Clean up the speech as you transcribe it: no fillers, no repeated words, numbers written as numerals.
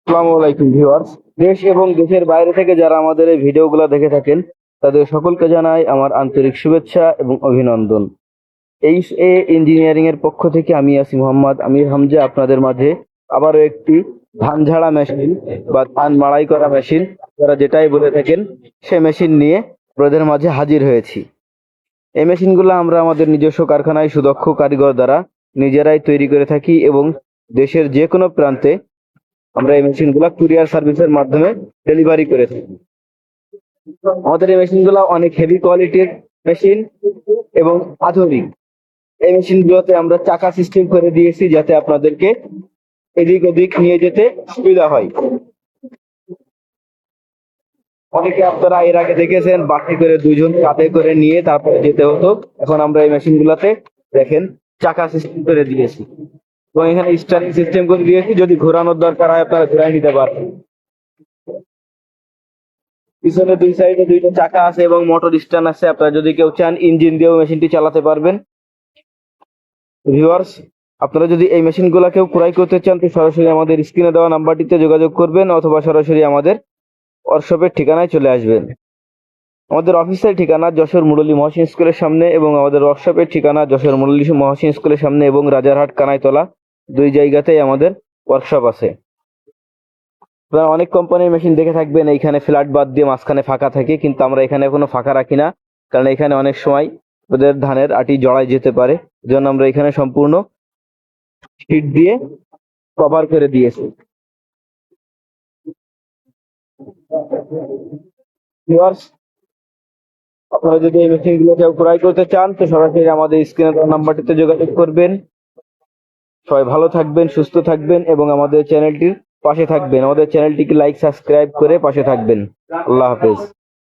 আসসালামু আলাইকুম ভিউয়ার্স। দেশ এবং দেশের বাইরে থেকে যারা আমাদের এই ভিডিওগুলো দেখে থাকেন তাদের সকলকে জানাই আমার আন্তরিক শুভেচ্ছা এবং অভিনন্দন। এই ইঞ্জিনিয়ারিং এর পক্ষ থেকে আমি আছি মোহাম্মদ আমির হামজা, আপনাদের মাঝে আবারও একটি ধান ঝাড়া মেশিন বা ধান মাড়াই করা মেশিন, যারা যেটাই বলে থাকেন, সে মেশিন নিয়ে আপনাদের মাঝে হাজির হয়েছি। এই মেশিনগুলো আমরা আমাদের নিজস্ব কারখানায় সুদক্ষ কারিগর দ্বারা নিজেরাই তৈরি করে থাকি এবং দেশের যে কোনো প্রান্তে আমরা এই মেশিনগুলো কুরিয়ার সার্ভিসের মাধ্যমে ডেলিভারি করে থাকি। আমাদের এই মেশিনগুলো অনেক হেভি কোয়ালিটির মেশিন এবং আধুনিক। এই মেশিনগুলোতে আমরা চাকা সিস্টেম করে দিয়েছি যাতে আপনাদেরকে এদিক ওদিক নিয়ে যেতে সুবিধা হয়। অনেকে আপনারা এর আগে দেখেছেন বাসে করে দুইজন কাঁধে করে নিয়ে তারপরে যেতে হতো। এখন আমরা এই মেশিনগুলোতে দেখেন চাকা সিস্টেম করে দিয়েছি এবং এখানে স্টারিং সিস্টেম করে দিয়েছি, যদি ঘোরানোর দরকার হয় আপনারা ঘুরাই নিতে পারবেন। পিছনে দুই সাইডে দুইটা চাকা আছে এবং মোটর স্ট্যান্ড আছে, আপনারা যদি কেউ চান ইঞ্জিন দিয়েও মেশিনটি চালাতে পারবেন। ভিউয়ার্স, আপনারা যদি এই মেশিনগুলো কেউ ক্রয় করতে চান তো সরাসরি আমাদের স্ক্রিনে দেওয়া নাম্বারটিতে যোগাযোগ করবেন অথবা সরাসরি আমাদের ওয়ার্কশপের ঠিকানায় চলে আসবেন। আমাদের অফিসের ঠিকানা যশোর মুরলী মহসিন স্কুলের সামনে এবং আমাদের ওয়ার্কশপের ঠিকানা যশোর মুরলী মহসিন স্কুলের সামনে এবং রাজারহাট কানাইতলা, দুই জায়গাতেই আমাদের ওয়ার্কশপ আছে। আপনারা অনেক কোম্পানির মেশিন দেখে থাকবেন এইখানে ফ্ল্যাট বাদ দিয়ে মাঝখানে ফাঁকা থাকে, কিন্তু আমরা এখানে কোনো ফাঁকা রাখি না, কারণ এখানে অনেক সময় ওদের ধানের আটি জড়াই যেতে পারে। জন্য আমরা এখানে সম্পূর্ণ শীট দিয়ে কভার করে দিয়েছি। ভিউয়ার্স, আপনারা যদি এই মেশিনগুলো কেউ ক্রয় করতে চান তো সরাসরি আমাদের স্ক্রিনে দেওয়া নাম্বারটিতে যোগাযোগ করবেন। সবাই ভালো থাকবেন, সুস্থ থাকবেন এবং আমাদের চ্যানেলটির পাশে থাকবেন। আমাদের চ্যানেলটিকে লাইক সাবস্ক্রাইব করে পাশে থাকবেন। আল্লাহ হাফেজ।